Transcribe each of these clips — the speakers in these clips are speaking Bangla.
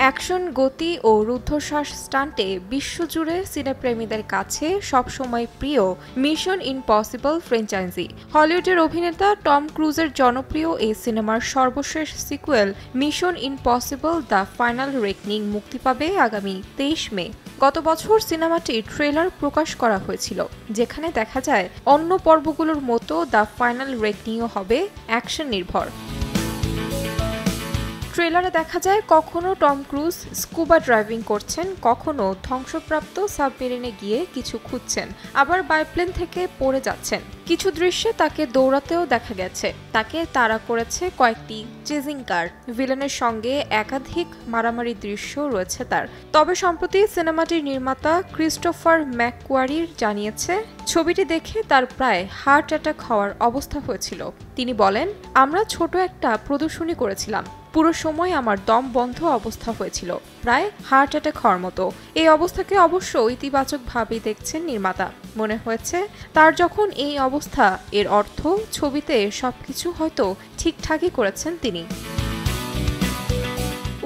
অ্যাকশন, গতি ও রুদ্ধশ্বাস স্টান্টে বিশ্বজুড়ে সিনেপ্রেমীদের কাছে সবসময় প্রিয় মিশন ইম্পসিবল ফ্র্যাঞ্চাইজি। হলিউডের অভিনেতা টম ক্রুজের জনপ্রিয় এই সিনেমার সর্বশেষ sequel mission impossible the final reckoning মুক্তি পাবে আগামী 23 মে। গত বছর সিনেমাটির ট্রেলার প্রকাশ করা হয়েছিল, যেখানে দেখা যায় অন্য পর্বগুলোর মতো দ্য ফাইনাল রেকনিংও হবে অ্যাকশন নির্ভর। ট্রেলারে দেখা যায় কখনো টম ক্রুজ স্কুবা ড্রাইভিং করছেন, কখনো ধ্বংসপ্রাপ্ত সাবমেরিনে গিয়ে কিছু খুঁজছেন, আবার বাইপ্লেন থেকে পড়ে যাচ্ছেন। কিছু দৃশ্যে তাকে দৌড়াতেও দেখা গেছে। তাকে তাড়া করেছে কয়েকটি চেজিং কার। ভিলেনের সঙ্গে একাধিক মারামারি দৃশ্য রয়েছে তার। তবে সম্প্রতি সিনেমাটির নির্মাতা ক্রিস্টোফার ম্যাককোয়ারি জানিয়েছে, ছবিটি দেখে তার প্রায় হার্ট অ্যাটাক হওয়ার অবস্থা হয়েছিল। তিনি বলেন, আমরা ছোট একটা প্রদর্শনী করেছিলাম, পুরো সময় আমার দম বন্ধ অবস্থা হয়েছিল, প্রায় হার্ট অ্যাটাক হওয়ার মতো। এই অবস্থাকে অবশ্য ইতিবাচকভাবেই দেখছেন নির্মাতা। মনে হয়েছে তার যখন এই অবস্থা, এর অর্থ ছবিতে সবকিছু হয়তো ঠিকঠাকই করেছেন তিনি।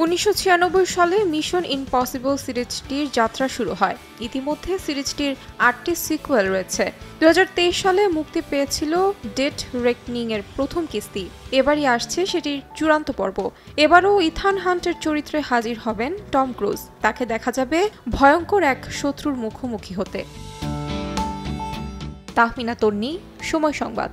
1996 সালে মিশন ইম্পসিবল সিরিজটির যাত্রা শুরু হয়। ইতিমধ্যে সিরিজটির 8টি সিকুয়েল রয়েছে। 2023 সালে মুক্তি পেয়েছিল ডেড রেকনিং এর প্রথম কিস্তি। এবারই আসছে সেটির চূড়ান্ত পর্ব। এবারও ইথান হান্টের চরিত্রে হাজির হবেন টম ক্রুজ। তাকে দেখা যাবে ভয়ঙ্কর এক শত্রুর মুখোমুখি হতে। তাহমিনা তন্নি, সময় সংবাদ।